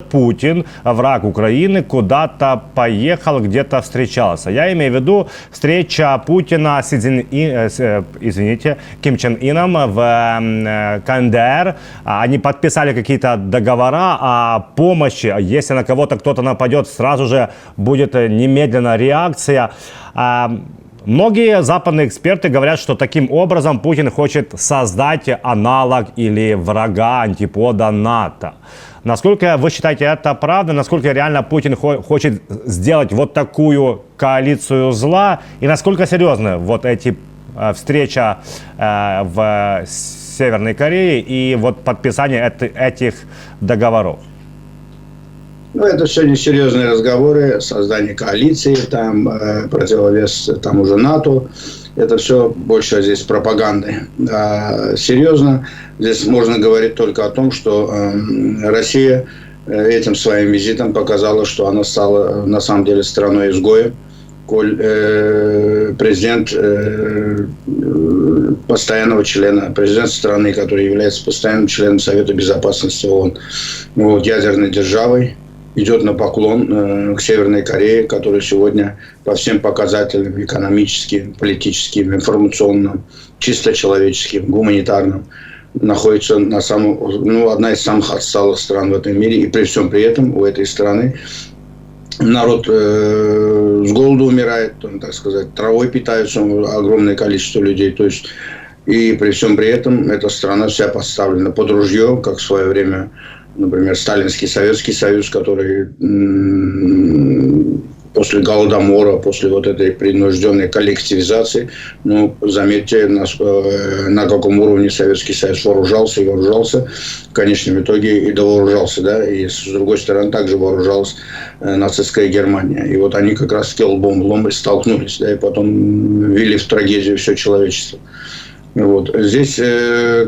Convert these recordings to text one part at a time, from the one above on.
Путин, враг Украины, куда-то поехал, где-то встречался. Я имею в виду встреча Путина с Ким Чен Ыном в КНДР. Они подписали какие-то договора о помощи. Если на кого-то кто-то нападет, сразу же будет немедленная реакция. Многие западные эксперты говорят, что таким образом Путин хочет создать аналог или врага, антипода НАТО. Насколько вы считаете это правда? Насколько реально Путин хочет сделать вот такую коалицию зла? И насколько серьезны вот эти встреча в Северной Корее и вот подписание этих договоров? Ну, это все несерьезные разговоры, создание коалиции, там противовес тому же НАТО. Это все больше здесь пропаганды. А серьезно, здесь можно говорить только о том, что Россия этим своим визитом показала, что она стала на самом деле страной-изгоем. Коль президент постоянного члена, президент страны, который является постоянным членом Совета Безопасности ООН, вот, ядерной державой, идет на поклон к Северной Корее, которая сегодня по всем показателям экономическим, политическим, информационным, чисто человеческим, гуманитарным находится на одна из самых отсталых стран в этом мире. И при всем при этом у этой страны народ с голоду умирает, так сказать, травой питаются огромное количество людей. То есть, и при всем при этом эта страна вся поставлена под ружье, как в свое время, например, Сталинский Советский Союз, который после Голодомора, после вот этой принужденной коллективизации, ну, заметьте, на каком уровне Советский Союз вооружался и вооружался, в конечном итоге и довооружался, да, и с другой стороны также вооружалась нацистская Германия. И вот они как раз лбом в лоб столкнулись, да, и потом ввели в трагедию все человечество. Вот. Здесь,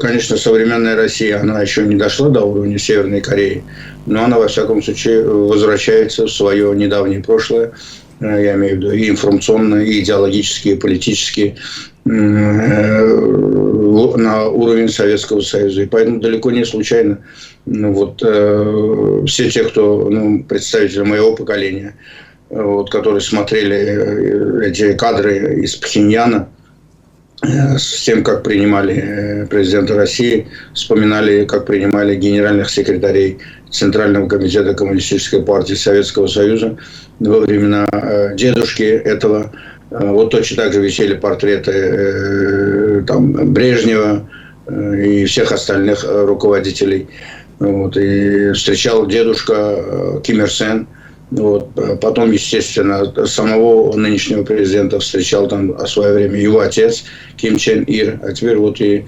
конечно, современная Россия, она еще не дошла до уровня Северной Кореи, но она, во всяком случае, возвращается в свое недавнее прошлое, я имею в виду и информационное, и идеологически, и политически, на уровень Советского Союза. И поэтому далеко не случайно все те, кто, представители моего поколения, которые смотрели эти кадры из Пхеньяна, с тем, как принимали президента России, вспоминали, как принимали генеральных секретарей Центрального комитета Коммунистической партии Советского Союза во времена дедушки этого. Вот точно так же висели портреты Брежнева и всех остальных руководителей. Вот. И встречал дедушка Ким Ир Сен. Вот. Потом, естественно, самого нынешнего президента встречал там в свое время его отец Ким Чен Ир, а теперь вот и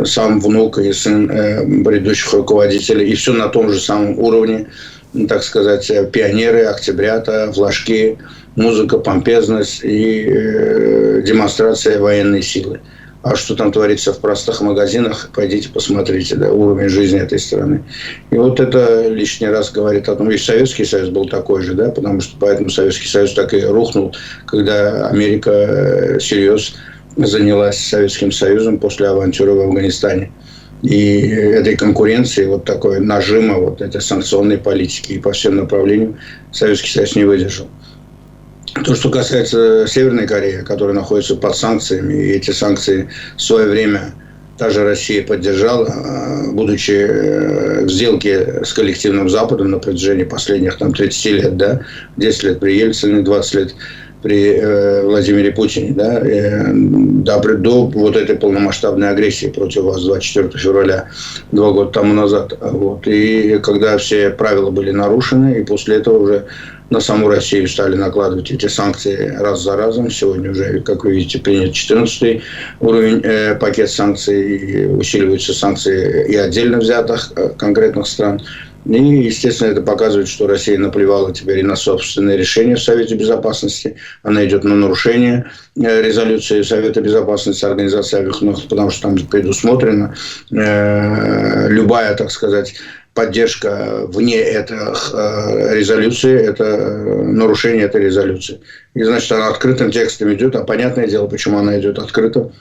сам внук и сын предыдущих руководителей. И все на том же самом уровне, так сказать, пионеры, октябрята, флажки, музыка, помпезность и демонстрация военной силы. А что там творится в простых магазинах, пойдите посмотрите, да, уровень жизни этой страны. И вот это лишний раз говорит о том, и Советский Союз был такой же, да, потому что поэтому Советский Союз так и рухнул, когда Америка всерьез занялась Советским Союзом после авантюры в Афганистане. И этой конкуренции, вот такой нажима, вот этой санкционной политики и по всем направлениям Советский Союз не выдержал. То, что касается Северной Кореи, которая находится под санкциями, и эти санкции в свое время та же Россия поддержала, будучи в сделке с коллективным Западом на протяжении последних 30 лет, да, 10 лет при Ельцине, 20 лет при Владимире Путине, да, до вот этой полномасштабной агрессии против вас 24 февраля 2 года тому назад. Вот. И когда все правила были нарушены, и после этого уже на саму Россию стали накладывать эти санкции раз за разом. Сегодня уже, как вы видите, принят 14-й уровень пакет санкций, и усиливаются санкции и отдельно взятых конкретных стран. И, естественно, это показывает, что Россия наплевала теперь и на собственные решения в Совете Безопасности. Она идет на нарушение резолюции Совета Безопасности Организации Объединенных Наций, потому что там предусмотрена любая, так сказать, поддержка вне этих резолюций, это нарушение этой резолюции. И, значит, она открытым текстом идет, а понятное дело, почему она идет открыто.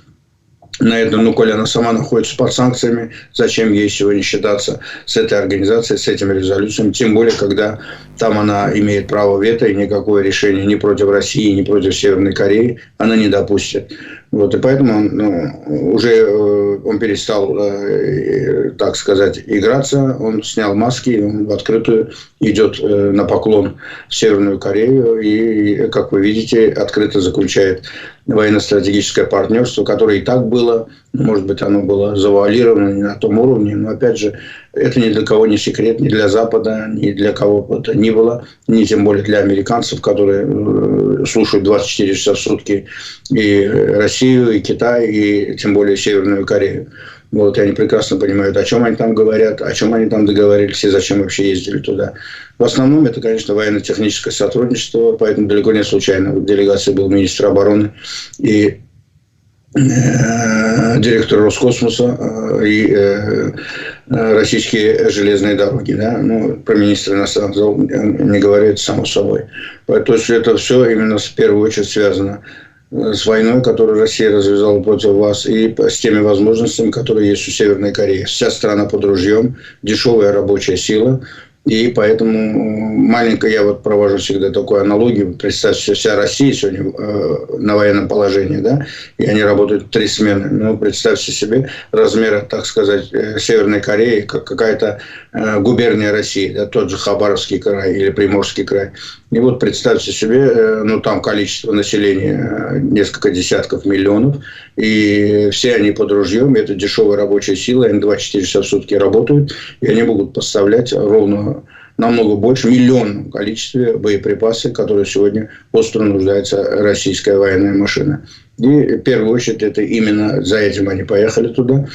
на это, ну, коли она сама находится под санкциями, зачем ей сегодня считаться с этой организацией, с этими резолюциями, тем более, когда там она имеет право вето, и никакое решение ни против России, ни против Северной Кореи она не допустит. Вот, и поэтому он перестал, так сказать, играться, он снял маски, и он в открытую идет на поклон в Северную Корею и, как вы видите, открыто заключает военно-стратегическое партнерство, которое и так было, может быть, оно было завуалировано не на том уровне, но, опять же, это ни для кого не секрет, ни для Запада, ни для кого бы то ни было, ни тем более для американцев, которые слушают 24 часа в сутки и Россию, и Китай, и тем более Северную Корею. Вот, и они прекрасно понимают, о чем они там говорят, о чем они там договорились и зачем вообще ездили туда. В основном это, конечно, военно-техническое сотрудничество, поэтому далеко не случайно в делегации был министр обороны и директор Роскосмоса и российские железные дороги. Да? Ну, про министра иностранных дел не говорю, это само собой. То есть это все именно в первую очередь связано с войной, которую Россия развязала против вас, и с теми возможностями, которые есть у Северной Кореи. Вся страна под ружьем, дешевая рабочая сила. И поэтому маленькая, я вот провожу всегда такую аналогию. Представьте, вся Россия сегодня на военном положении, да, и они работают 3 смены. Ну, представьте себе размеры, так сказать, Северной Кореи, как какая-то губерния России, да, тот же Хабаровский край или Приморский край. И вот представьте себе, ну, там количество населения несколько десятков миллионов, и все они под ружьем, это дешевая рабочая сила, они 24 часа в сутки работают, и они могут поставлять ровно намного больше, миллионном количестве боеприпасов, которые сегодня остро нуждается российская военная машина. И в первую очередь это именно за этим они поехали туда.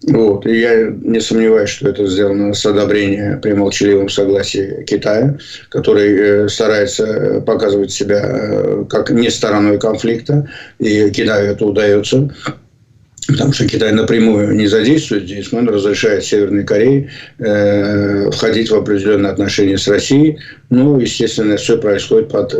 Вот. И я не сомневаюсь, что это сделано с одобрения при молчаливом согласии Китая, который старается показывать себя как не стороной конфликта, и Китаю это удается. Потому что Китай напрямую не задействует здесь, но он разрешает Северной Корее входить в определенные отношения с Россией. Ну, естественно, все происходит под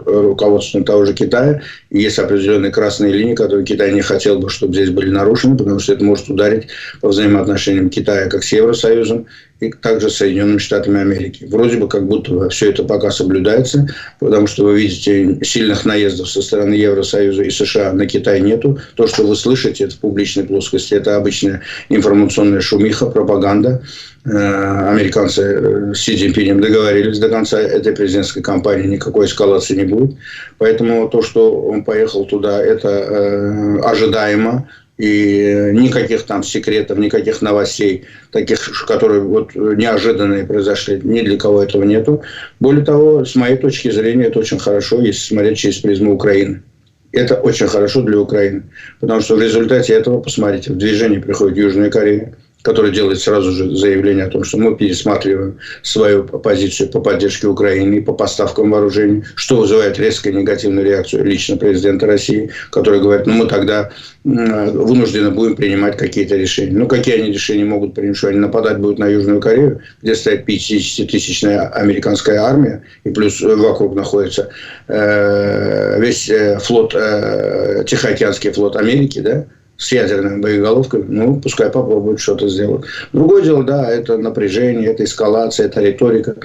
руководством того же Китая. И есть определенные красные линии, которые Китай не хотел бы, чтобы здесь были нарушены, потому что это может ударить по взаимоотношениям Китая как с Евросоюзом и также с Соединенными Штатами Америки. Вроде бы как будто все это пока соблюдается, потому что вы видите, сильных наездов со стороны Евросоюза и США на Китай нету. То, что вы слышите это в публичной плоскости, это обычная информационная шумиха, пропаганда. Американцы с Си Цзиньпинем договорились до конца этой президентской кампании, никакой эскалации не будет. Поэтому то, что он поехал туда, это ожидаемо. И никаких там секретов, никаких новостей, таких, которые вот неожиданные произошли, ни для кого этого нету. Более того, с моей точки зрения, это очень хорошо, если смотреть через призму Украины. Это очень хорошо для Украины. Потому что в результате этого, посмотрите, в движение приходит Южная Корея, который делает сразу же заявление о том, что мы пересматриваем свою позицию по поддержке Украины и по поставкам вооружений, что вызывает резкую негативную реакцию лично президента России, который говорит, ну мы тогда вынуждены будем принимать какие-то решения. Ну какие они решения могут принять? Что они нападать будут на Южную Корею, где стоит 50-тысячная американская армия, и плюс вокруг находится весь флот, Тихоокеанский флот Америки, да? С ядерными боеголовками, ну, пускай попробуют что-то сделать. Другое дело, да, это напряжение, это эскалация, это риторика.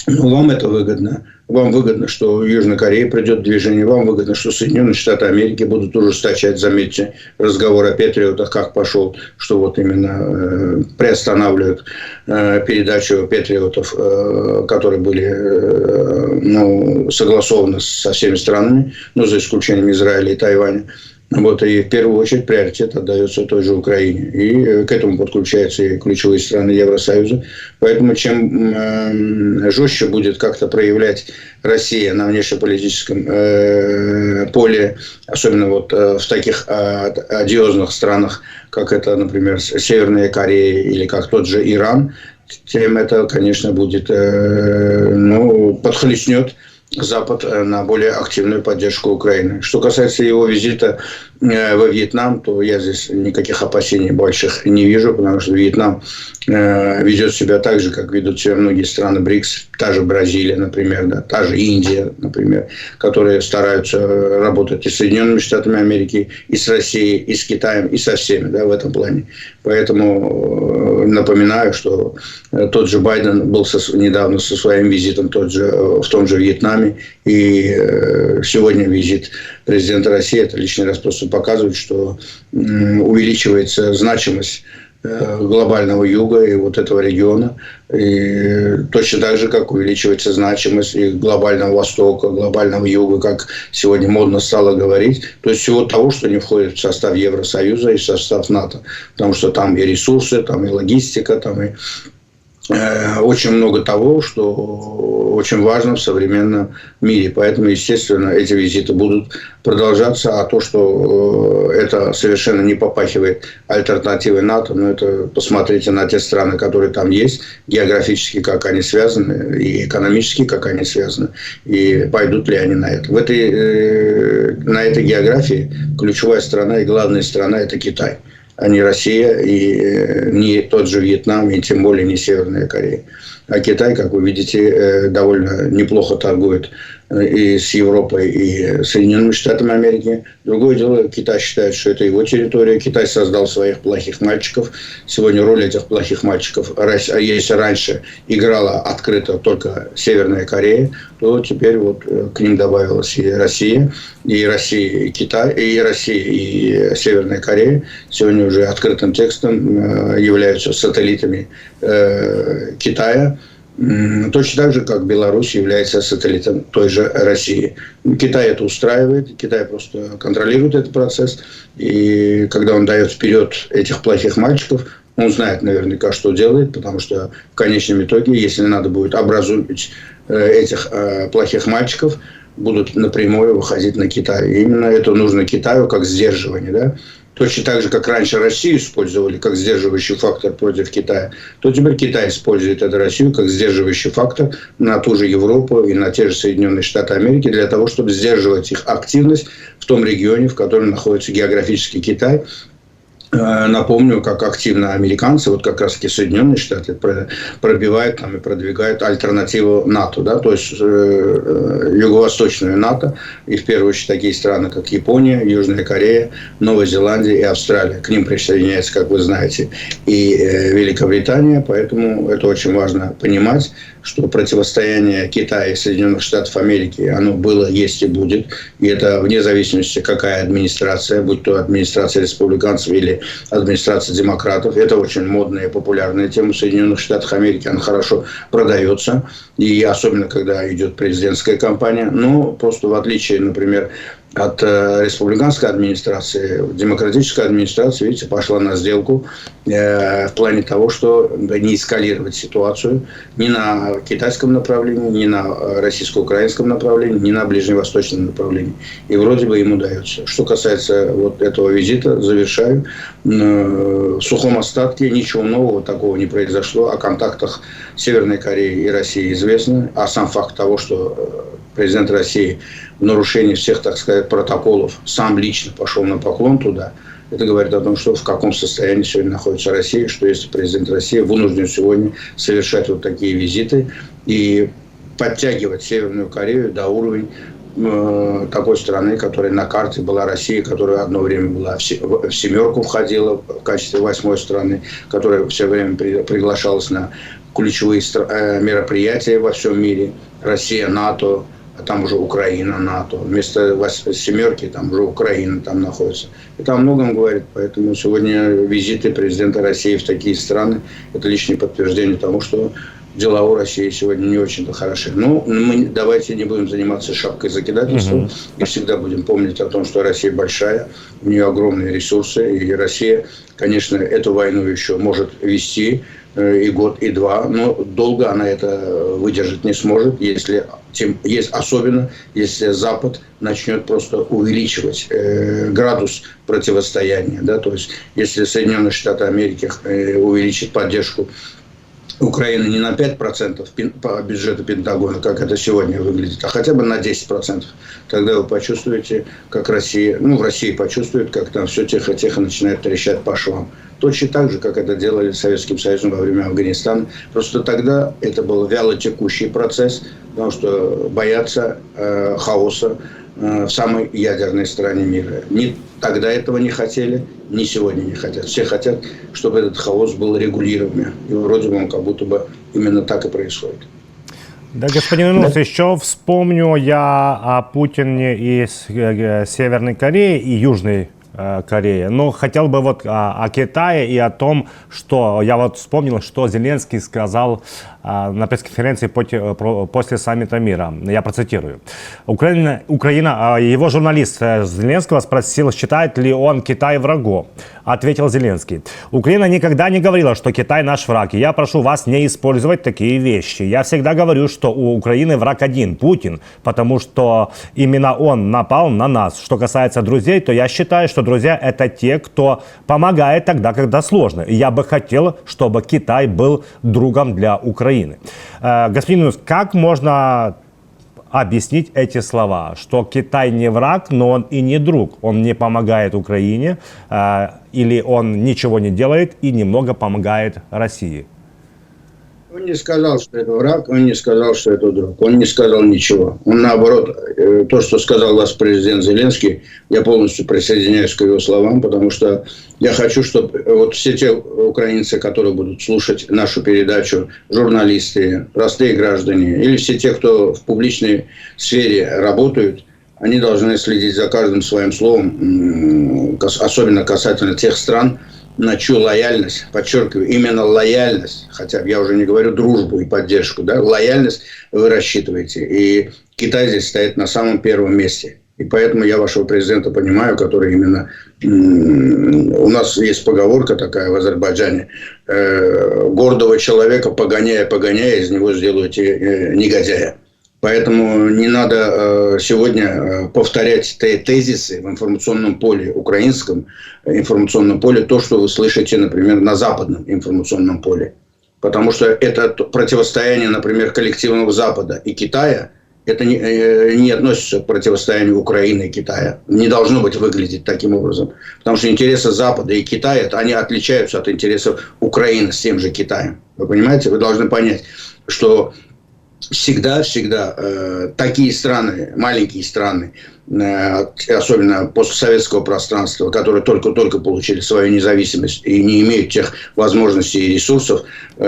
Но вам это выгодно. Вам выгодно, что Южная Корея придет в движение. Вам выгодно, что Соединенные Штаты Америки будут ужесточать, заметьте, разговор о Патриотах, как пошел, что вот именно приостанавливают передачу Патриотов, которые были согласованы со всеми странами, но за исключением Израиля и Тайваня. Вот, и в первую очередь приоритет отдается той же Украине. И к этому подключаются и ключевые страны Евросоюза. Поэтому чем жестче будет как-то проявлять Россия на внешнеполитическом поле, особенно вот в таких одиозных странах, как это, например, Северная Корея или как тот же Иран, тем это, конечно, будет, подхлестнет Запад на более активную поддержку Украины. Что касается его визита во Вьетнам, то я здесь никаких опасений больших не вижу, потому что Вьетнам ведет себя так же, как ведут себя многие страны БРИКС, та же Бразилия, например, да, та же Индия, например, которые стараются работать и с Соединенными Штатами Америки, и с Россией, и с Китаем, и со всеми, да, в этом плане. Поэтому напоминаю, что тот же Байден был недавно со своим визитом в том же Вьетнаме, и сегодня визит президента России, это лишний раз просто показывает, что увеличивается значимость глобального юга и вот этого региона. И точно так же, как увеличивается значимость и глобального востока, глобального юга, как сегодня модно стало говорить. То есть всего того, что не входит в состав Евросоюза и в состав НАТО. Потому что там и ресурсы, там и логистика, там и очень много того, что очень важно в современном мире. Поэтому, естественно, эти визиты будут продолжаться. А то, что это совершенно не попахивает альтернативой НАТО, это посмотрите на те страны, которые там есть, географически, как они связаны, и экономически, как они связаны, и пойдут ли они на это. На этой географии ключевая страна и главная страна – это Китай, а не Россия, и не тот же Вьетнам, и тем более не Северная Корея. А Китай, как вы видите, довольно неплохо торгует и с Европой, и Соединенными Штатами Америки. Другое дело, Китай считает, что это его территория. Китай создал своих плохих мальчиков. Сегодня роль этих плохих мальчиков, если раньше играла открыто только Северная Корея, то теперь вот к ним добавилась и Россия, и Китай, и Россия, и Северная Корея. Сегодня уже открытым текстом являются сателлитами Китая. Точно так же, как Беларусь является сателлитом той же России. Китай это устраивает, Китай просто контролирует этот процесс. И когда он дает вперед этих плохих мальчиков, он знает наверняка, что делает, потому что в конечном итоге, если надо будет образумить этих плохих мальчиков, будут напрямую выходить на Китай. И именно это нужно Китаю как сдерживание, да? Точно так же, как раньше Россию использовали как сдерживающий фактор против Китая, то теперь Китай использует эту Россию как сдерживающий фактор на ту же Европу и на те же Соединенные Штаты Америки для того, чтобы сдерживать их активность в том регионе, в котором находится географически Китай. Напомню, как активно американцы, вот как раз таки Соединенные Штаты, пробивают там и продвигают альтернативу НАТО, да, то есть юго-восточную НАТО, и в первую очередь такие страны, как Япония, Южная Корея, Новая Зеландия и Австралия. К ним присоединяется, как вы знаете, и Великобритания, поэтому это очень важно понимать, что противостояние Китая и Соединенных Штатов Америки, оно было, есть и будет. И это вне зависимости, какая администрация, будь то администрация республиканцев или администрация демократов. Это очень модная и популярная тема в Соединенных Штатах Америки. Она хорошо продается. И особенно, когда идет президентская кампания. Но просто в отличие, например, от республиканской администрации, демократическая администрация, видите, пошла на сделку в плане того, что не эскалировать ситуацию ни на китайском направлении, ни на российско-украинском направлении, ни на ближневосточном направлении. И вроде бы им удается. Что касается вот этого визита, завершаю. В сухом остатке ничего нового такого не произошло. О контактах Северной Кореи и России известно. А сам факт того, что президент России в нарушении всех, так сказать, протоколов сам лично пошел на поклон туда, это говорит о том, что в каком состоянии сегодня находится Россия, что если президент России вынужден сегодня совершать вот такие визиты и подтягивать Северную Корею до уровня такой страны, которая на карте была Россия, которая одно время была в семерку входила в качестве 8-й страны, которая все время приглашалась на ключевые мероприятия во всем мире. Россия, НАТО, а там уже Украина, НАТО. Вместо семерки там уже Украина там находится. Это о многом говорит. Поэтому сегодня визиты президента России в такие страны – это лишнее подтверждение тому, что дела у России сегодня не очень-то хороши. Но мы давайте не будем заниматься шапкой закидательства. И всегда будем помнить о том, что Россия большая, у нее огромные ресурсы. И Россия, конечно, эту войну еще может вести и год, и два. Но долго она это выдержать не сможет, особенно если Запад начнет просто увеличивать градус противостояния. Да? То есть, если Соединенные Штаты Америки увеличат поддержку Украины не на 5% по бюджету Пентагона, как это сегодня выглядит, а хотя бы на 10%. Тогда вы почувствуете, как Россия, в России почувствует, как там все тихо-тихо начинает трещать по швам. Точно так же, как это делали с Советским Союзом во время Афганистана. Просто тогда это был вялотекущий процесс, потому что боятся хаоса в самой ядерной стране мира. Ни тогда этого не хотели, ни сегодня не хотят. Все хотят, чтобы этот хаос был регулируемым. И вроде бы он как будто бы именно так и происходит. Да, господин Инус, еще вспомню я о Путине и Северной Корее, и Южной Кореи. Но хотел бы вот о Китае и о том, что я вот вспомнил, что Зеленский сказал на пресс-конференции после саммита мира. Я процитирую. Украина, его журналист Зеленского спросил, считает ли он Китай врагом. Ответил Зеленский. Украина никогда не говорила, что Китай наш враг. И я прошу вас не использовать такие вещи. Я всегда говорю, что у Украины враг один, Путин, потому что именно он напал на нас. Что касается друзей, то я считаю, что друзья — это те, кто помогает тогда, когда сложно. И я бы хотел, чтобы Китай был другом для Украины. Господин Инус, как можно объяснить эти слова, что Китай не враг, но он и не друг, он не помогает Украине, или он ничего не делает и немного помогает России? Он не сказал, что это враг, он не сказал, что это друг, он не сказал ничего. Он наоборот, то, что сказал ваш президент Зеленский, я полностью присоединяюсь к его словам, потому что я хочу, чтобы вот все те украинцы, которые будут слушать нашу передачу, журналисты, простые граждане, или все те, кто в публичной сфере работают, они должны следить за каждым своим словом, особенно касательно тех стран, на чью лояльность, подчеркиваю, именно лояльность, хотя я уже не говорю дружбу и поддержку, да, лояльность вы рассчитываете. И Китай здесь стоит на самом первом месте. И поэтому я вашего президента понимаю, который именно... У нас есть поговорка такая в Азербайджане. Гордого человека, погоняя, из него сделаете негодяя. Поэтому не надо сегодня повторять тезисы в информационном поле, украинском информационном поле, то, что вы слышите, например, на западном информационном поле. Потому что это противостояние, например, коллективного Запада и Китая, это не относится к противостоянию Украины и Китая. Не должно быть выглядеть таким образом. Потому что интересы Запада и Китая, они отличаются от интересов Украины с тем же Китаем. Вы понимаете? Вы должны понять, что... Всегда такие страны, маленькие страны, особенно постсоветского пространства, которые только-только получили свою независимость и не имеют тех возможностей и ресурсов,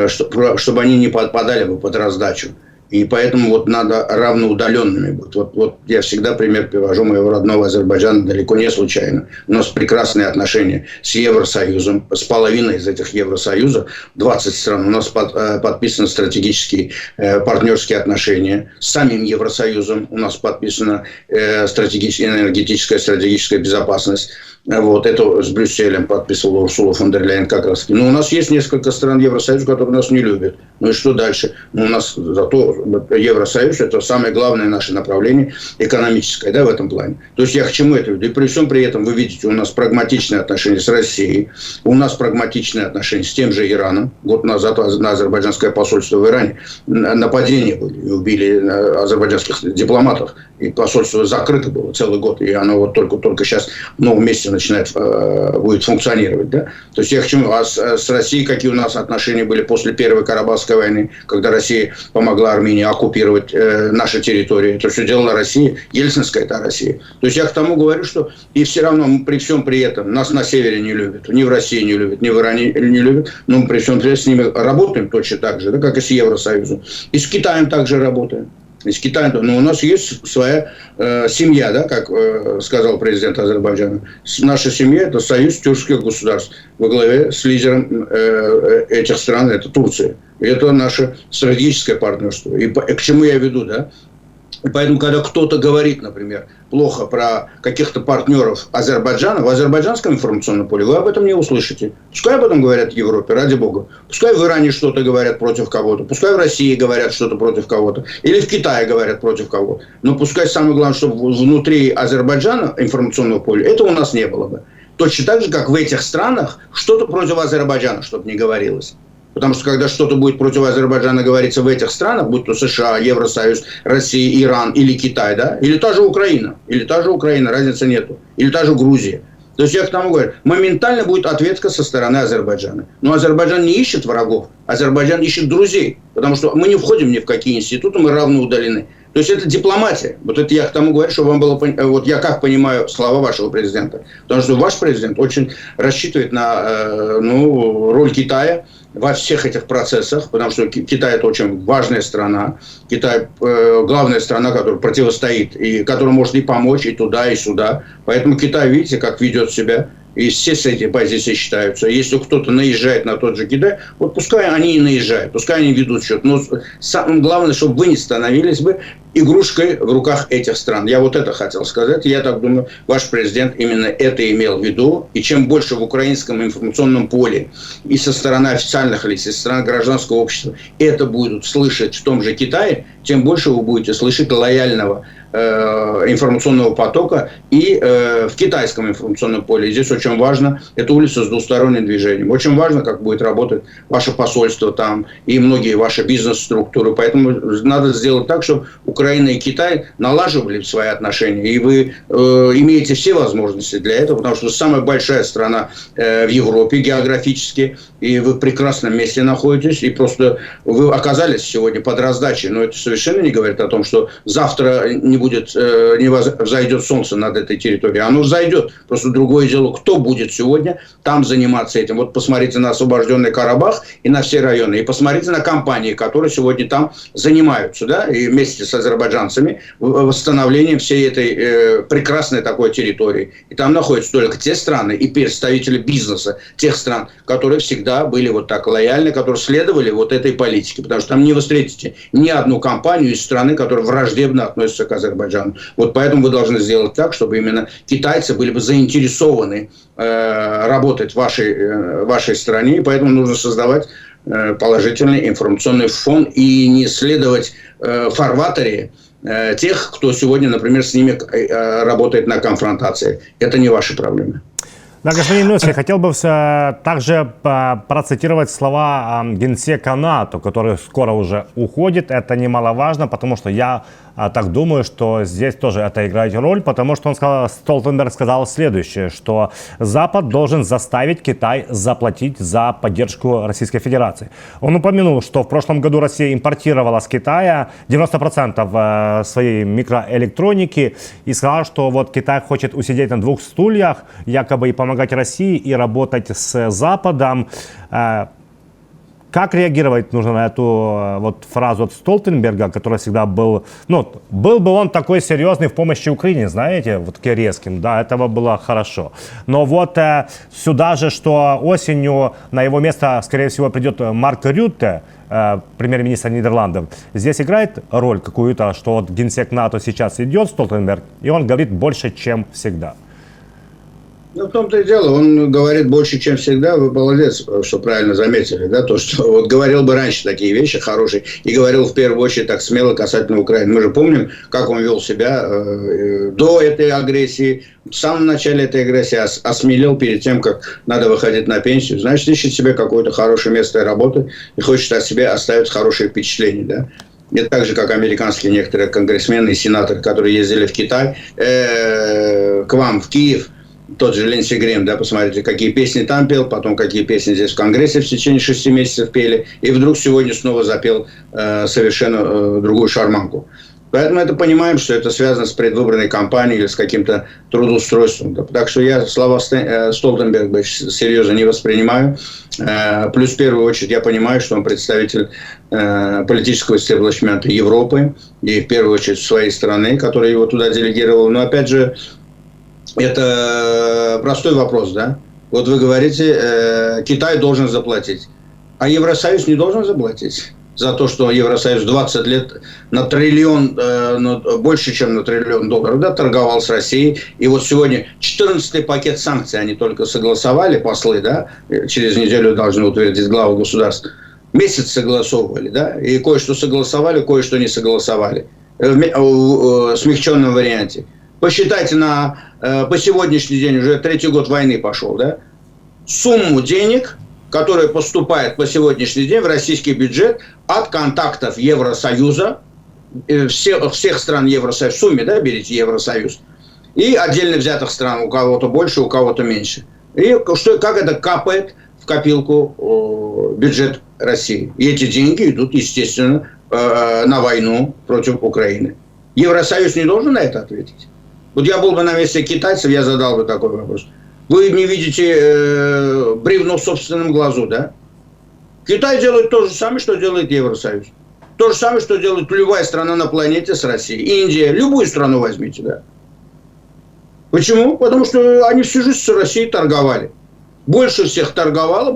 чтобы они не подпадали бы под раздачу. И поэтому вот надо равноудаленными быть. Вот я всегда пример привожу моего родного Азербайджана далеко не случайно. У нас прекрасные отношения с Евросоюзом, с половиной из этих Евросоюзов, 20 стран. У нас подписаны стратегические партнерские отношения. С самим Евросоюзом у нас подписана стратегическая безопасность. Вот, это с Брюсселем подписывала Урсула фон дер Ляйен как раз. Но у нас есть несколько стран Евросоюза, которые нас не любят. Ну и что дальше? У нас зато Евросоюз – это самое главное наше направление экономическое, да, в этом плане. То есть я к чему это веду? И при всем при этом вы видите, у нас прагматичные отношения с Россией, у нас прагматичные отношения с тем же Ираном. Год назад на азербайджанское посольство в Иране нападения были, и убили азербайджанских дипломатов. И посольство закрыто было целый год, и оно вот только сейчас в новом месте будет функционировать. Да? То есть я к чему? А с Россией какие у нас отношения были после Первой Карабахской войны, когда Россия помогла Армении оккупировать наши территории. Это все делала Россия, ельцинская это Россия. То есть я к тому говорю, что и все равно мы при всем при этом нас на севере не любят, ни в России не любят, ни в Иране не любят, но мы при всем при этом с ними работаем точно так же, да, как и с Евросоюзом. И с Китаем также работаем. С Китаем, но у нас есть своя семья, да, как сказал президент Азербайджана. Наша семья – это союз тюркских государств во главе с лидером этих стран, это Турция. И это наше стратегическое партнерство. И к чему я веду, да? И поэтому, когда кто-то говорит, например, плохо про каких-то партнеров Азербайджана, в азербайджанском информационном поле вы об этом не услышите. Пускай об этом говорят в Европе, ради бога. Пускай в Иране что-то говорят против кого-то. Пускай в России говорят что-то против кого-то. Или в Китае говорят против кого-то. Но пускай самое главное, чтобы внутри Азербайджана информационного поля этого у нас не было бы. Точно так же, как в этих странах что-то против Азербайджана, чтобы не говорилось. Потому что когда что-то будет против Азербайджана говориться в этих странах, будь то США, Евросоюз, Россия, Иран или Китай, да, или та же Украина, разницы нету, или та же Грузия. То есть я к тому говорю, моментально будет ответка со стороны Азербайджана. Но Азербайджан не ищет врагов, Азербайджан ищет друзей, потому что мы не входим ни в какие институты, мы равно удалены. То есть это дипломатия. Вот это я к тому говорю, чтобы вам было... Вот я как понимаю слова вашего президента. Потому что ваш президент очень рассчитывает на роль Китая во всех этих процессах, потому что Китай – это очень важная страна. Китай – главная страна, которая противостоит, и которая может и помочь, и туда, и сюда. Поэтому Китай, видите, как ведет себя. И все с этой позиции считаются. Если кто-то наезжает на тот же Китай, вот пускай они и наезжают, пускай они ведут счет. Но самое главное, чтобы вы не становились бы игрушкой в руках этих стран. Я вот это хотел сказать. Я так думаю, ваш президент именно это имел в виду. И чем больше в украинском информационном поле и со стороны официальных лиц, и со стороны гражданского общества это будут слышать в том же Китае, тем больше вы будете слышать лояльного информационного потока и в китайском информационном поле. И здесь очень важно, это улица с двусторонним движением. Очень важно, как будет работать ваше посольство там и многие ваши бизнес-структуры. Поэтому надо сделать так, чтобы Украина и Китай налаживали свои отношения. И вы имеете все возможности для этого, потому что самая большая страна в Европе географически, и вы в прекрасном месте находитесь, и просто вы оказались сегодня под раздачей. Но это совершенно не говорит о том, что завтра не взойдет солнце над этой территорией. Оно взойдет. Просто другое дело, кто будет сегодня там заниматься этим. Вот посмотрите на освобожденный Карабах и на все районы. И посмотрите на компании, которые сегодня там занимаются, да, и вместе с азербайджанцами восстановлением всей этой прекрасной такой территории. И там находятся только те страны и представители бизнеса тех стран, которые всегда были вот так лояльны, которые следовали вот этой политике. Потому что там не вы встретите ни одну компанию из страны, которая враждебно относится к Азербайджану. Вот поэтому вы должны сделать так, чтобы именно китайцы были бы заинтересованы работать в вашей стране. И поэтому нужно создавать положительный информационный фон и не следовать фарватере тех, кто сегодня, например, с ними работает на конфронтации. Это не ваши проблемы. Да, господин Нуси, я хотел бы также процитировать слова генсека НАТО, который скоро уже уходит. Это немаловажно, потому что я так думаю, что здесь тоже это играет роль, потому что Столтенберг сказал следующее, что Запад должен заставить Китай заплатить за поддержку Российской Федерации. Он упомянул, что в прошлом году Россия импортировала с Китая 90% своей микроэлектроники и сказал, что вот Китай хочет усидеть на двух стульях, якобы и помогать России, и работать с Западом. Как реагировать нужно на эту вот фразу от Столтенберга, который всегда был бы он такой серьезный в помощи Украине, знаете, вот таким резким, да, этого было хорошо. Но вот сюда же, что осенью на его место, скорее всего, придет Марк Рютте, премьер-министр Нидерландов, здесь играет роль какую-то, что вот генсек НАТО сейчас идет, Столтенберг, и он говорит больше, чем всегда. Ну, в том-то и дело, он говорит больше, чем всегда. Вы молодец, что правильно заметили, да, то, что вот говорил бы раньше такие вещи хорошие, и говорил в первую очередь так смело касательно Украины. Мы же помним, как он вел себя до этой агрессии, в самом начале этой агрессии, осмелел перед тем, как надо выходить на пенсию. Значит, ищет себе какое-то хорошее место работы и хочет о себе оставить хорошее впечатление, да. Это так же, как американские некоторые конгрессмены и сенаторы, которые ездили в Китай, к вам, в Киев. Тот же Линдси Грэм, да, посмотрите, какие песни там пел, потом какие песни здесь в Конгрессе в течение 6 месяцев пели, и вдруг сегодня снова запел совершенно другую шарманку. Поэтому это понимаем, что это связано с предвыборной кампанией или с каким-то трудоустройством. Да. Так что я слова Столтенберга серьезно не воспринимаю. Плюс в первую очередь я понимаю, что он представитель политического истеблишмента Европы и в первую очередь своей страны, которая его туда делегировала. Но опять же, это простой вопрос, да? Вот вы говорите, Китай должен заплатить, а Евросоюз не должен заплатить за то, что Евросоюз 20 лет на триллион, больше, чем на триллион долларов, да, торговал с Россией. И вот сегодня 14-й пакет санкций они только согласовали, послы, да, через неделю должны утвердить главы государств. Месяц согласовывали, да, и кое-что согласовали, кое-что не согласовали в смягченном варианте. Посчитайте по сегодняшний день, уже 3-й год войны пошел, да, сумму денег, которые поступают по сегодняшний день в российский бюджет от контактов Евросоюза, всех стран Евросоюза, в сумме, да, берите Евросоюз, и отдельно взятых стран, у кого-то больше, у кого-то меньше. И как это капает в копилку бюджет России. И эти деньги идут, естественно, на войну против Украины. Евросоюз не должен на это ответить? Вот я был бы на месте китайцев, я задал бы такой вопрос. Вы не видите бревно в собственном глазу, да? Китай делает то же самое, что делает Евросоюз. То же самое, что делает любая страна на планете с Россией. Индия, любую страну возьмите, да. Почему? Потому что они всю жизнь с Россией торговали. Больше всех торговало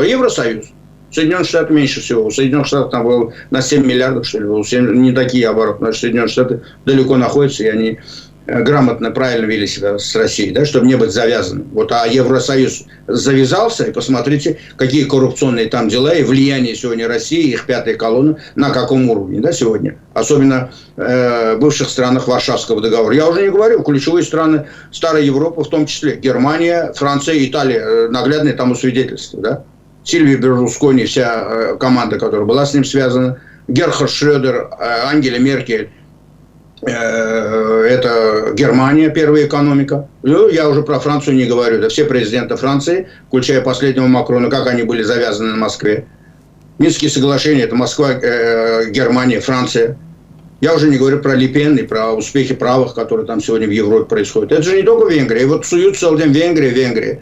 Евросоюз. Соединенные Штаты меньше всего. У Соединенных Штатов там было на 7 миллиардов, что ли, не такие обороты. Потому что Соединенные Штаты далеко находятся, и они грамотно, правильно вели себя с Россией, да, чтобы не быть завязанным. Вот, а Евросоюз завязался, и посмотрите, какие коррупционные там дела, и влияние сегодня России, их пятая колонна, на каком уровне, да, сегодня. Особенно в бывших странах Варшавского договора. Я уже не говорю, ключевые страны Старой Европы, в том числе Германия, Франция, Италия, наглядные тому свидетельства, да. Сильвио Берлускони, вся команда, которая была с ним связана, Герхард Шрёдер, Ангела Меркель, это Германия, первая экономика. Ну, я уже про Францию не говорю. Да все президенты Франции, включая последнего Макрона, как они были завязаны на Москве. Минские соглашения – это Москва, Германия, Франция. Я уже не говорю про Ле Пен и про успехи правых, которые там сегодня в Европе происходят. Это же не только Венгрия. И вот суют целый день Венгрия.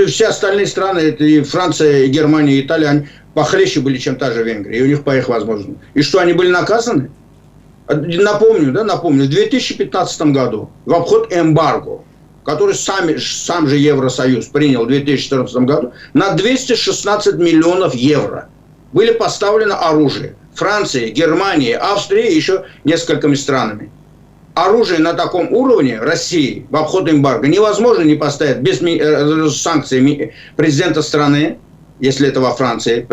Все остальные страны, это и Франция, и Германия, и Италия, они похлеще были, чем та же Венгрия. И у них по их возможностям. И что, они были наказаны? Напомню, в 2015 году в обход эмбарго, который сам же Евросоюз принял в 2014 году, на 216 миллионов евро были поставлены оружие. Франции, Германии, Австрии и еще несколькими странами. Оружие на таком уровне России в обход эмбарго невозможно не поставить без санкций президента страны, если это во Франции,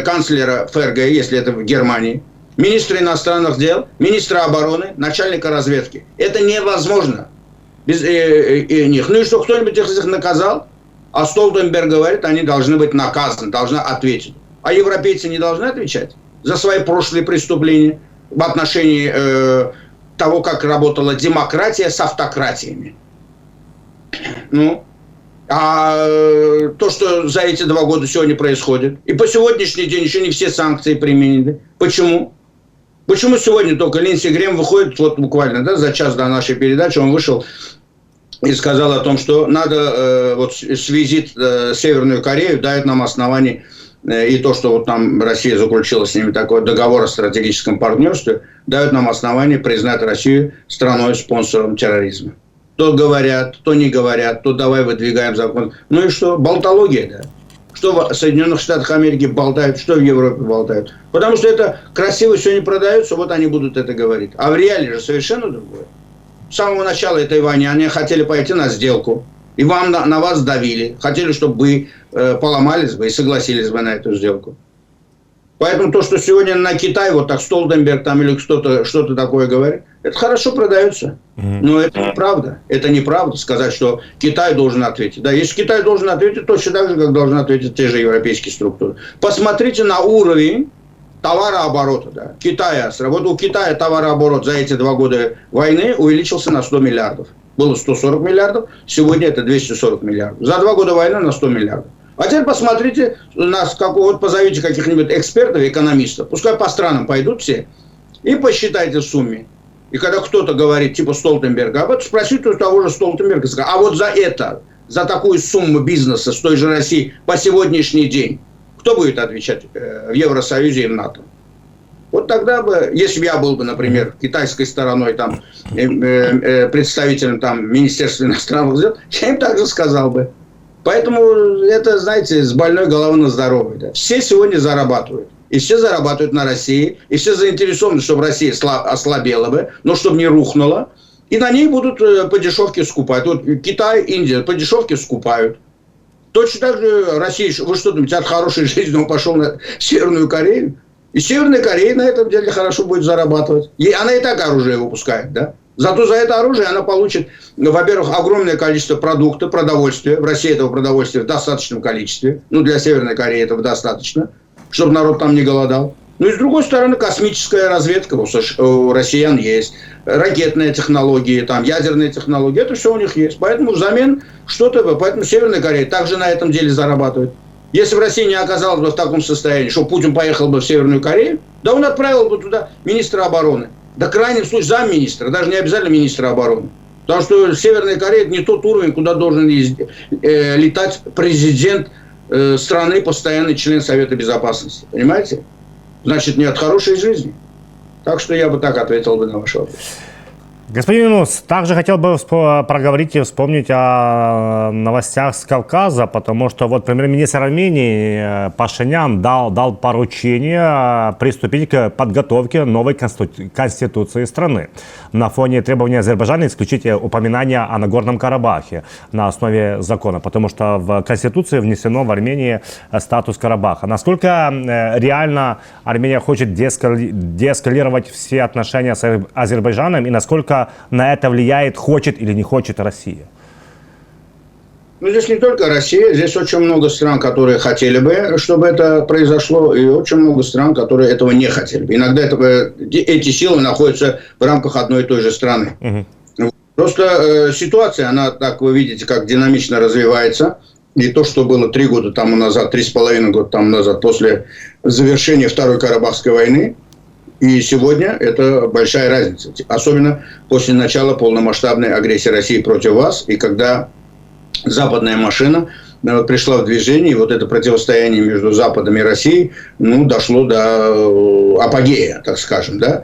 канцлера ФРГ, если это в Германии, министра иностранных дел, министра обороны, начальника разведки. Это невозможно без них. Ну и что, кто-нибудь их наказал? А Столтенберг говорит, они должны быть наказаны, должны ответить. А европейцы не должны отвечать за свои прошлые преступления в отношении того, как работала демократия с автократиями. Ну, а то, что за эти 2 года сегодня происходит, и по сегодняшний день еще не все санкции применены. Почему? Почему сегодня только Линдси Грэм выходит, вот буквально, да, за час до нашей передачи он вышел и сказал о том, что надо вот с визит Северную Корею дает нам основание, и то, что вот там Россия заключила с ними такой договор о стратегическом партнерстве, дает нам основание признать Россию страной-спонсором терроризма. То говорят, то не говорят, то давай выдвигаем закон. Ну и что? Болтология, да. Что в Соединенных Штатах Америки болтают, что в Европе болтают. Потому что это красиво все не продается, вот они будут это говорить. А в реале же совершенно другое. С самого начала этой войны они хотели пойти на сделку. И на вас давили. Хотели, чтобы вы поломались бы и согласились бы на эту сделку. Поэтому то, что сегодня на Китай, вот так Столтенберг там или кто-то что-то такое говорит, это хорошо продается. Но это неправда. Это неправда сказать, что Китай должен ответить. Да, если Китай должен ответить, точно так же, как должны ответить те же европейские структуры. Посмотрите на уровень товарооборота. Да. Китая. Вот у Китая товарооборот за эти 2 года войны увеличился на 100 миллиардов. Было 140 миллиардов, сегодня это 240 миллиардов. За 2 года войны на 100 миллиардов. А теперь посмотрите, вот позовите каких-нибудь экспертов, экономистов, пускай по странам пойдут все, и посчитайте в сумме. И когда кто-то говорит, типа Столтенберга, об этом спросите у того же Столтенберга, а вот за это, за такую сумму бизнеса с той же России по сегодняшний день, кто будет отвечать в Евросоюзе и в НАТО? Вот тогда бы, если бы я был бы, например, китайской стороной, там, представителем там, Министерства иностранных дел, я им также сказал бы. Поэтому это, знаете, с больной головы на здоровой. Да. Все сегодня зарабатывают. И все зарабатывают на России. И все заинтересованы, чтобы Россия ослабела бы, но чтобы не рухнула. И на ней будут по дешевке скупать. Вот Китай, Индия по дешевке скупают. Точно так же Россия, вы что думаете, от хорошей жизни он пошел на Северную Корею? И Северная Корея на этом деле хорошо будет зарабатывать. И она и так оружие выпускает, да? Зато за это оружие она получит, во-первых, огромное количество продуктов, продовольствия. В России этого продовольствия в достаточном количестве. Ну, для Северной Кореи этого достаточно, чтобы народ там не голодал. Ну и с другой стороны, космическая разведка у россиян есть. Ракетные технологии, там, ядерные технологии. Это все у них есть. Поэтому взамен что-то... Поэтому Северная Корея также на этом деле зарабатывает. Если бы Россия не оказалась бы в таком состоянии, что Путин поехал бы в Северную Корею, да он отправил бы туда министра обороны. Да, в крайнем случае, замминистра, даже не обязательно министра обороны. Потому что Северная Корея – это не тот уровень, куда должен летать президент страны, постоянный член Совета Безопасности. Понимаете? Значит, не от хорошей жизни. Так что я бы так ответил бы на ваш вопрос. Господин Юнус, также хотел бы проговорить и вспомнить о новостях с Кавказа, потому что вот премьер-министр Армении Пашинян дал поручение приступить к подготовке новой конституции страны на фоне требования Азербайджана исключить упоминание о Нагорном Карабахе на основе закона, потому что в Конституции внесено в Армении статус Карабаха. Насколько реально Армения хочет деэскалировать все отношения с Азербайджаном и насколько на это влияет, хочет или не хочет Россия? Ну, здесь не только Россия, здесь очень много стран, которые хотели бы, чтобы это произошло, и очень много стран, которые этого не хотели бы. Иногда эти силы находятся в рамках одной и той же страны. Угу. Просто ситуация, она, так вы видите, как динамично развивается. И то, что было 3 года тому назад, 3,5 года тому назад, после завершения Второй Карабахской войны, и сегодня это большая разница. Особенно после начала полномасштабной агрессии России против вас. И когда западная машина пришла в движение, и вот это противостояние между Западом и Россией дошло до апогея, так скажем. Да?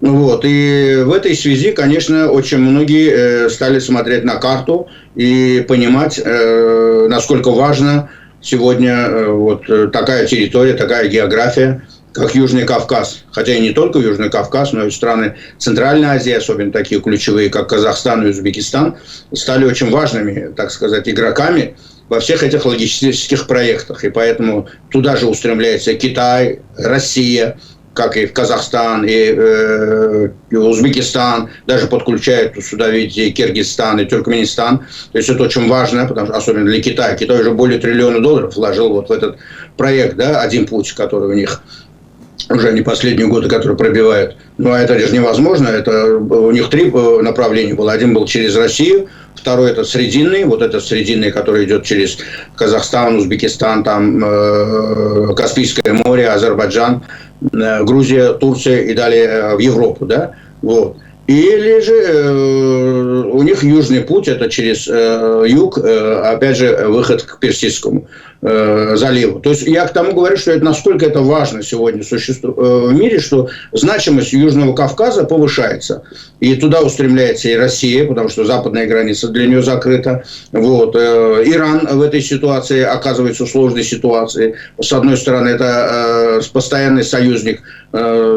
Вот. И в этой связи, конечно, очень многие стали смотреть на карту и понимать, насколько важна сегодня вот такая территория, такая география, как Южный Кавказ. Хотя и не только Южный Кавказ, но и страны Центральной Азии, особенно такие ключевые, как Казахстан и Узбекистан, стали очень важными, так сказать, игроками во всех этих логистических проектах. И поэтому туда же устремляется Китай, Россия, как и в Казахстан, и Узбекистан, даже подключают сюда, видите, и Киргизстан, и Туркменистан. То есть это очень важно, потому что, особенно для Китая. Китай уже более $1 триллиона вложил вот в этот проект, да, «Один путь», который у них уже не последние годы, которые пробивают. Но это же невозможно. Это у них 3 направления было. Один был через Россию, второй это срединный, вот этот срединный, который идет через Казахстан, Узбекистан, там Каспийское море, Азербайджан, Грузия, Турция и далее в Европу, да, вот. Или же у них южный путь, это через юг, опять же, выход к Персидскому заливу. То есть я к тому говорю, что это насколько это важно сегодня в мире, что значимость Южного Кавказа повышается. И туда устремляется и Россия, потому что западная граница для нее закрыта. Вот. Иран в этой ситуации оказывается в сложной ситуации. С одной стороны, это постоянный союзник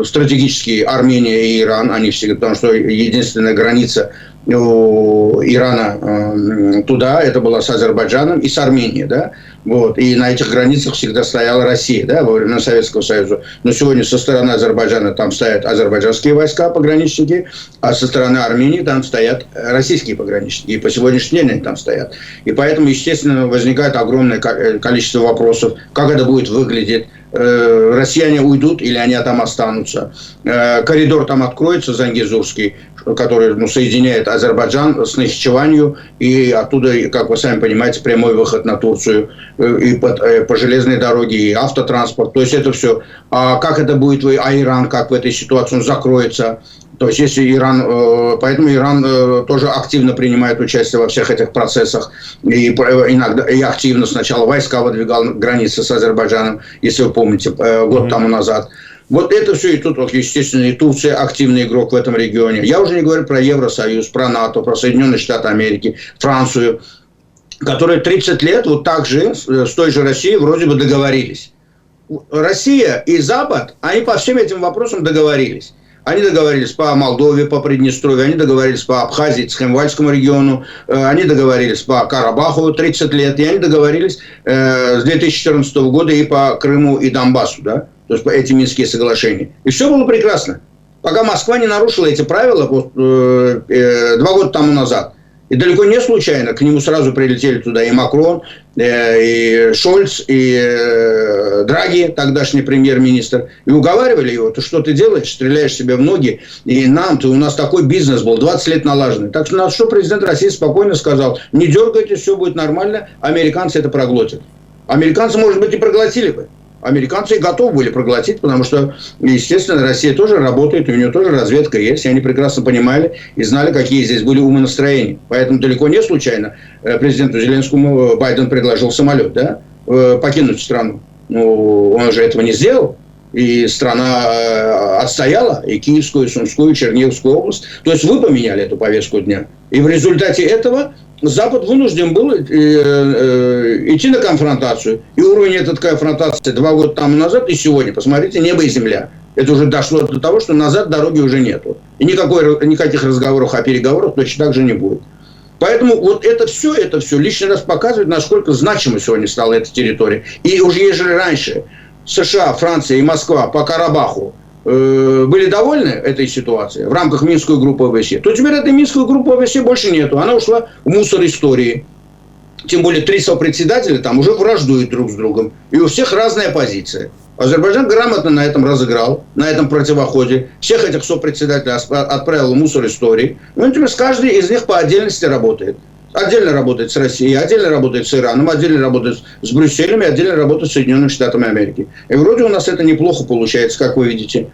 стратегический Армения и Иран, они всегда, потому что единственная граница у Ирана туда, это была с Азербайджаном и с Арменией, да, вот, и на этих границах всегда стояла Россия, да, во времена Советского Союза, но сегодня со стороны Азербайджана там стоят азербайджанские войска, пограничники, а со стороны Армении там стоят российские пограничники, и по сегодняшний день они там стоят, и поэтому, естественно, возникает огромное количество вопросов, как это будет выглядеть, россияне уйдут или они там останутся, коридор там откроется, Зангезурский, который соединяет Азербайджан с Нахичеванью, и оттуда, как вы сами понимаете, прямой выход на Турцию, и по железной дороге, и автотранспорт. То есть это все. А как это будет, а Иран, как в этой ситуации он закроется? То есть если Иран, поэтому Иран тоже активно принимает участие во всех этих процессах, и иногда и активно сначала войска выдвигал на границы с Азербайджаном, если вы помните, год тому назад. Вот это все, и тут, естественно, и Турция активный игрок в этом регионе. Я уже не говорю про Евросоюз, про НАТО, про Соединенные Штаты Америки, Францию, которые 30 лет вот так же с той же Россией вроде бы договорились. Россия и Запад, они по всем этим вопросам договорились. Они договорились по Молдове, по Приднестровью, они договорились по Абхазии, Цхинвальскому региону, они договорились по Карабаху 30 лет, и они договорились с 2014 года и по Крыму и Донбассу, да, то есть по этим Минские соглашения. И все было прекрасно. Пока Москва не нарушила эти правила 2 года тому назад. И далеко не случайно к нему сразу прилетели туда и Макрон, и Шольц, и Драги, тогдашний премьер-министр, и уговаривали его: ты что ты делаешь, стреляешь себе в ноги, и у нас такой бизнес был, 20 лет налаженный. Так что, на что президент России спокойно сказал: не дергайтесь, все будет нормально, американцы это проглотят. Американцы, может быть, и проглотили бы. Американцы и готовы были проглотить, потому что, естественно, Россия тоже работает, у нее тоже разведка есть, и они прекрасно понимали и знали, какие здесь были умонастроения. Поэтому далеко не случайно президенту Зеленскому Байден предложил самолет, да, покинуть страну. Ну, он же этого не сделал, и страна отстояла и Киевскую, и Сумскую, и Черниговскую область. То есть вы поменяли эту повестку дня. И в результате этого Запад вынужден был идти на конфронтацию. И уровень этой конфронтации 2 года тому назад и сегодня, посмотрите, небо и земля. Это уже дошло до того, что назад дороги уже нету. И никаких разговоров о переговорах точно так же не будет. Поэтому вот это все лишний раз показывает, насколько значимой сегодня стала эта территория. И уже ежели раньше США, Франция и Москва по Карабаху были довольны этой ситуацией в рамках Минской группы ОБСЕ, то теперь этой Минской группы ОБСЕ больше нету. Она ушла в мусор истории. Тем более 3 сопредседателя там уже враждуют друг с другом. И у всех разная позиция. Азербайджан грамотно на этом разыграл, на этом противоходе. Всех этих сопредседателей отправил в мусор истории. Ну, теперь каждый из них по отдельности работает. Отдельно работает с Россией, отдельно работает с Ираном, отдельно работает с Брюсселем и отдельно работает с Соединенными Штатами Америки. И вроде у нас это неплохо получается, как вы видите.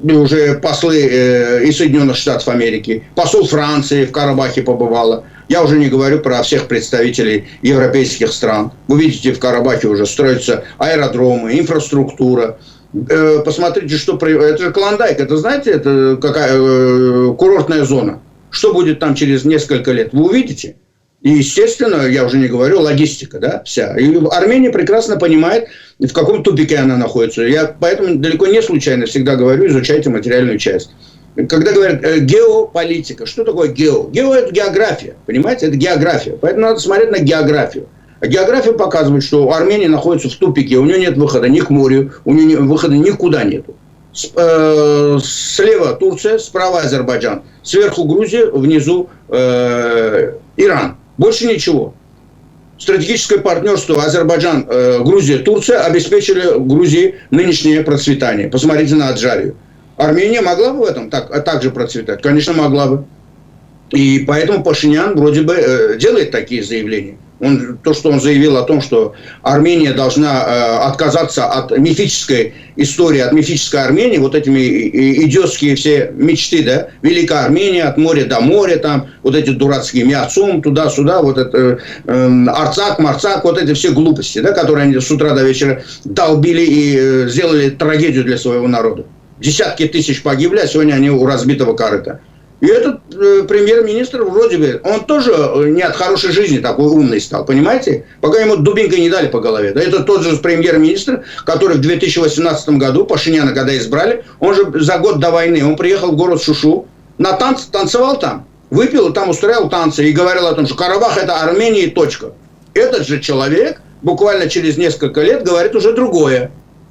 Уже послы из Соединенных Штатов Америки, посол Франции в Карабахе побывала. Я уже не говорю про всех представителей европейских стран. Вы видите, в Карабахе уже строятся аэродромы, инфраструктура. Посмотрите, что... Это же Клондайк, это, знаете, это какая курортная зона. Что будет там через несколько лет, вы увидите. И, естественно, я уже не говорю, логистика, да, вся. И Армения прекрасно понимает, в каком тупике она находится. Я поэтому далеко не случайно всегда говорю: изучайте материальную часть. Когда говорят геополитика, что такое гео? Гео – это география, понимаете, это география. Поэтому надо смотреть на географию. А география показывает, что Армения находится в тупике, у нее нет выхода ни к морю, у нее выхода никуда нету. Слева Турция, справа Азербайджан, сверху Грузия, внизу Иран. Больше ничего. Стратегическое партнерство Азербайджан, Грузия, Турция обеспечили Грузии нынешнее процветание. Посмотрите на Аджарию. Армения могла бы в этом так же процветать? Конечно, могла бы. И поэтому Пашинян вроде бы делает такие заявления. То, что он заявил о том, что Армения должна отказаться от мифической истории, от мифической Армении, вот этими идиотские все мечты, да, Великая Армения, от моря до моря, там, вот эти дурацкие Миацум, туда-сюда, вот это Арцак, Марцак, вот эти все глупости, да, которые они с утра до вечера долбили и сделали трагедию для своего народа. Десятки тысяч погибли, а сегодня они у разбитого корыта. И этот премьер-министр вроде бы, он тоже не от хорошей жизни такой умный стал, понимаете? Пока ему дубинкой не дали по голове. Да, это тот же премьер-министр, который в 2018 году, Пашиняна когда избрали, он же за год до войны, он приехал в город Шушу, на танцевал там, выпил и там устраивал танцы и говорил о том, что Карабах – это Армения и точка. Этот же человек буквально через несколько лет говорит уже другое.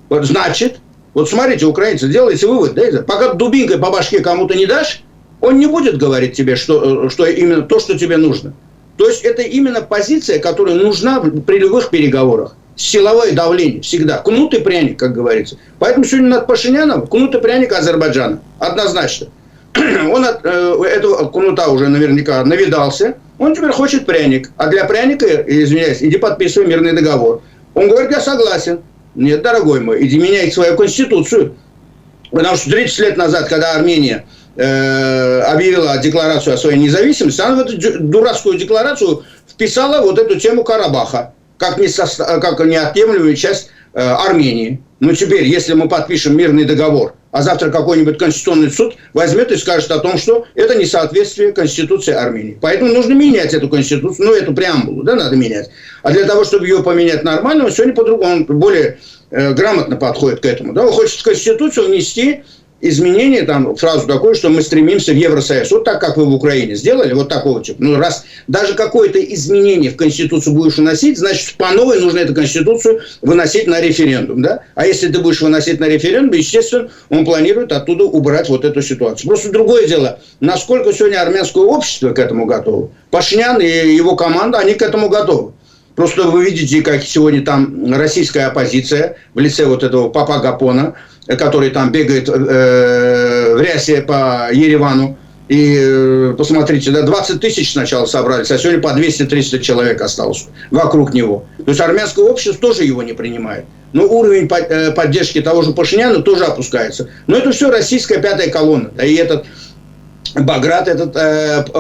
Вот, значит, вот смотрите, украинцы, делайте вывод, да, пока дубинкой по башке кому-то не дашь, он не будет говорить тебе, что именно то, что тебе нужно. То есть это именно позиция, которая нужна при любых переговорах. Силовое давление всегда. Кнут и пряник, как говорится. Поэтому сегодня над Пашиняном кнут и пряник Азербайджана. Однозначно. Он от этого кнута уже наверняка навидался. Он теперь хочет пряник. А для пряника, извиняюсь, иди подписывай мирный договор. Он говорит: я согласен. Нет, дорогой мой, иди меняй свою конституцию. Потому что 30 лет назад, когда Армения объявила декларацию о своей независимости, она в эту дурацкую декларацию вписала вот эту тему Карабаха, как неотъемлемую часть Армении. Но теперь, если мы подпишем мирный договор, а завтра какой-нибудь конституционный суд возьмет и скажет о том, что это несоответствие Конституции Армении. Поэтому нужно менять эту Конституцию, ну, эту преамбулу, да, надо менять. А для того, чтобы ее поменять нормально, он сегодня по-другому, он более грамотно подходит к этому. Да, он хочет в Конституцию внести изменение, там, фразу такую, что мы стремимся в Евросоюз. Вот так, как вы в Украине сделали, вот такого типа. Ну, раз даже какое-то изменение в Конституцию будешь выносить, значит, по новой нужно эту Конституцию выносить на референдум, да? А если ты будешь выносить на референдум, естественно, он планирует оттуда убрать вот эту ситуацию. Просто другое дело, насколько сегодня армянское общество к этому готово. Пашинян и его команда, они к этому готовы. Просто вы видите, как сегодня там российская оппозиция в лице вот этого Папа Гапона, который там бегает в рясе по Еревану. И посмотрите, да, 20 тысяч сначала собрались, а сегодня по 200-300 человек осталось вокруг него. То есть армянское общество тоже его не принимает. Но уровень поддержки того же Пашиняна тоже опускается. Но это все российская пятая колонна. Да, и этот Баграт, этот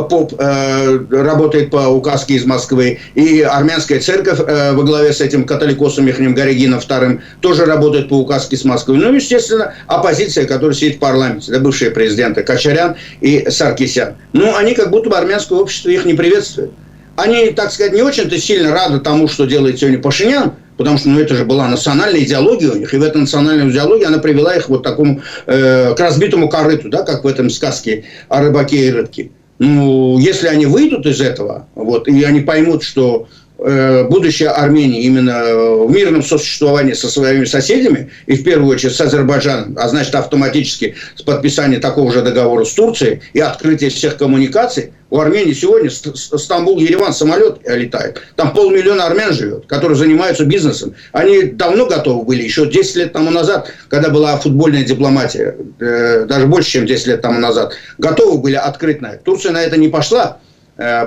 поп, работает по указке из Москвы. И армянская церковь во главе с этим католикосом Михаилом Гарегином II тоже работает по указке из Москвы. Ну, естественно, оппозиция, которая сидит в парламенте, да, бывшие президенты Качарян и Саркисян. Ну, они как будто бы армянское общество их не приветствует. Они, так сказать, не очень-то сильно рады тому, что делает сегодня Пашинян, потому что, ну, это же была национальная идеология у них, и в этой национальной идеологии она привела их вот к такому, к разбитому корыту, да, как в этом сказке о рыбаке и рыбке. Ну, если они выйдут из этого, вот, и они поймут, что будущее Армении именно в мирном сосуществовании со своими соседями, и в первую очередь с Азербайджаном, а значит автоматически с подписанием такого же договора с Турцией и открытие всех коммуникаций, у Армении сегодня Стамбул, Ереван самолет летает. Там 500 000 армян живет, которые занимаются бизнесом. Они давно готовы были, еще 10 лет тому назад, когда была футбольная дипломатия, даже больше, чем 10 лет тому назад, готовы были открыть на это. Турция на это не пошла.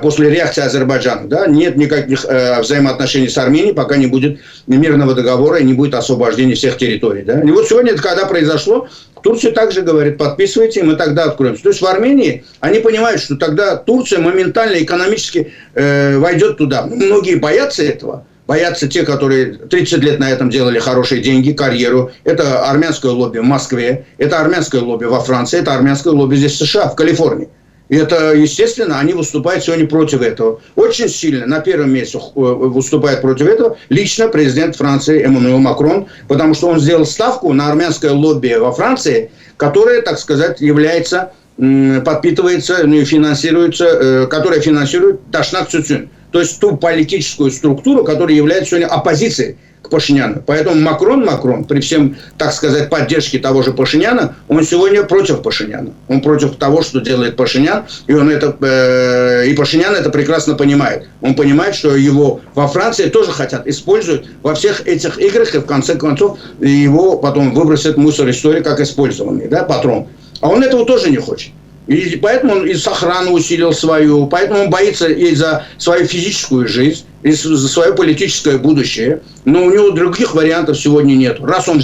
После реакции Азербайджана, да, нет никаких взаимоотношений с Арменией, пока не будет мирного договора и не будет освобождения всех территорий. Да. И вот сегодня, когда произошло, Турция также говорит, подписывайте, и мы тогда откроемся. То есть в Армении они понимают, что тогда Турция моментально экономически войдет туда. Многие боятся этого. Боятся те, которые 30 лет на этом делали хорошие деньги, карьеру. Это армянское лобби в Москве, это армянское лобби во Франции, это армянское лобби здесь в США, в Калифорнии. И это, естественно, они выступают сегодня против этого. Очень сильно на первом месте выступает против этого лично президент Франции Эммануэль Макрон, потому что он сделал ставку на армянское лобби во Франции, которое, так сказать, является, подпитывается, ну и финансируется, которое финансирует Дашнак Цюцюн. То есть ту политическую структуру, которая является сегодня оппозицией к Пашиняну. Поэтому Макрон, при всем, так сказать, поддержке того же Пашиняна, он сегодня против Пашиняна. Он против того, что делает Пашинян, и и Пашинян это прекрасно понимает. Он понимает, что его во Франции тоже хотят использовать во всех этих играх, и в конце концов его потом выбросят в мусор истории как использованный, да, патрон. А он этого тоже не хочет. И поэтому он и охрану усилил свою, поэтому он боится и за свою физическую жизнь, и за свое политическое будущее. Но у него других вариантов сегодня нет. Раз он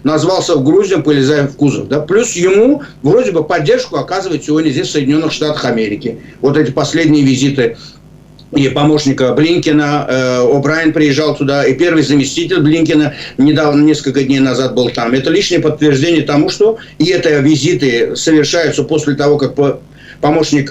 назвался в Грузию, полезая в кузов. Да? Плюс ему вроде бы поддержку оказывает сегодня здесь в Соединенных Штатах Америки. Вот эти последние визиты и помощника Блинкена, О'Брайен приезжал туда, и первый заместитель Блинкена недавно, несколько дней назад был там. Это лишнее подтверждение тому, что и это визиты совершаются после того, как помощник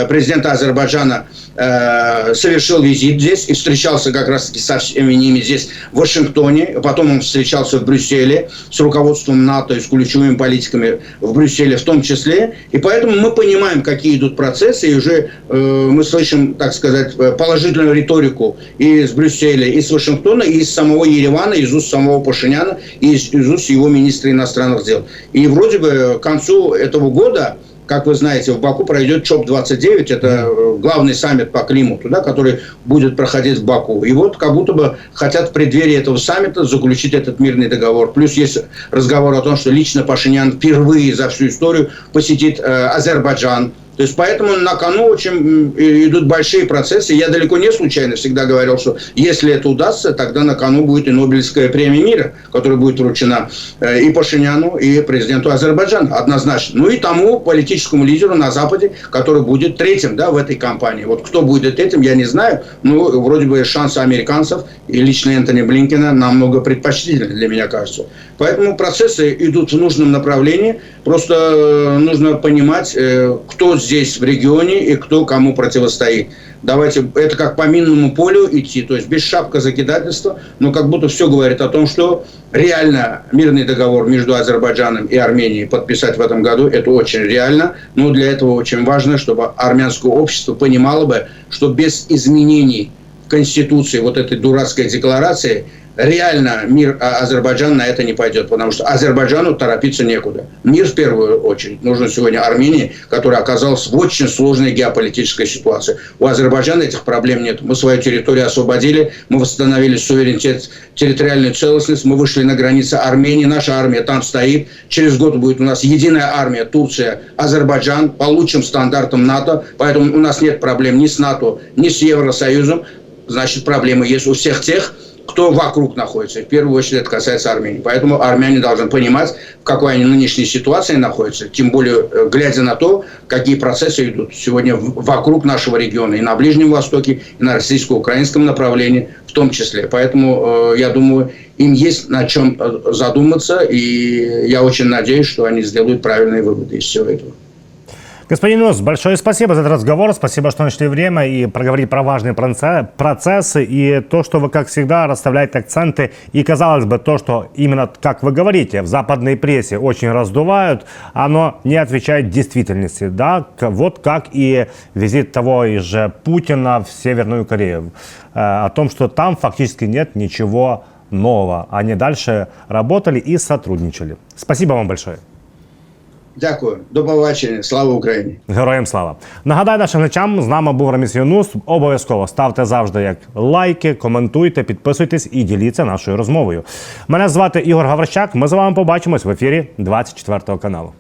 президента Азербайджана совершил визит здесь и встречался как раз-таки со всеми ними здесь, в Вашингтоне. Потом он встречался в Брюсселе с руководством НАТО и с ключевыми политиками в Брюсселе в том числе. И поэтому мы понимаем, какие идут процессы, и уже мы слышим, так сказать, положительную риторику и из Брюсселя, и с Вашингтона, и из самого Еревана, из уст самого Пашиняна, и из уст его министра иностранных дел. И вроде бы к концу этого года, как вы знаете, в Баку пройдет ЧОП-29, это главный саммит по климату, да, который будет проходить в Баку. И вот как будто бы хотят в преддверии этого саммита заключить этот мирный договор. Плюс есть разговор о том, что лично Пашинян впервые за всю историю посетит Азербайджан. То есть, поэтому на кону очень идут большие процессы. Я далеко не случайно всегда говорил, что если это удастся, тогда на кону будет и Нобелевская премия мира, которая будет вручена и Пашиняну, и президенту Азербайджана, однозначно. Ну и тому политическому лидеру на Западе, который будет третьим, да, в этой кампании. Вот кто будет этим, я не знаю. Ну, вроде бы шансы американцев и лично Энтони Блинкена намного предпочтительны, для меня кажется. Поэтому процессы идут в нужном направлении. Просто нужно понимать, кто здесь в регионе и кто кому противостоит. Давайте это как по минному полю идти, то есть без шапкозакидательства, но как будто все говорит о том, что реально мирный договор между Азербайджаном и Арменией подписать в этом году, это очень реально, но для этого очень важно, чтобы армянское общество понимало бы, что без изменений в Конституции, вот этой дурацкой декларации, реально мир Азербайджан на это не пойдет, потому что Азербайджану торопиться некуда. Мир в первую очередь нужен сегодня Армении, которая оказалась в очень сложной геополитической ситуации. У Азербайджана этих проблем нет. Мы свою территорию освободили, мы восстановили суверенитет, территориальную целостность, мы вышли на границы Армении, наша армия там стоит. Через год будет у нас единая армия Турция, Азербайджан по лучшим стандартам НАТО, поэтому у нас нет проблем ни с НАТО, ни с Евросоюзом. Значит, проблемы есть у всех тех, кто вокруг находится. В первую очередь это касается Армении. Поэтому армяне должны понимать, в какой они нынешней ситуации находятся, тем более глядя на то, какие процессы идут сегодня вокруг нашего региона, и на Ближнем Востоке, и на российско-украинском направлении в том числе. Поэтому, я думаю, им есть над чем задуматься, и я очень надеюсь, что они сделают правильные выводы из всего этого. Господин Нус, большое спасибо за этот разговор. Спасибо, что нашли время и проговорили про важные процессы и то, что вы, как всегда, расставляете акценты. И, казалось бы, то, что именно, как вы говорите, в западной прессе очень раздувают, оно не отвечает действительности. Да? Вот как и визит того же Путина в Северную Корею. О том, что там фактически нет ничего нового. Они дальше работали и сотрудничали. Спасибо вам большое. Дякую. До побачення. Слава Україні. Героям слава. Нагадаю нашим глядачам, з нами був Раміс Юнус. Обов'язково ставте завжди як лайки, коментуйте, підписуйтесь і діліться нашою розмовою. Мене звати Ігор Гаврищак. Ми з вами побачимось в ефірі 24 каналу.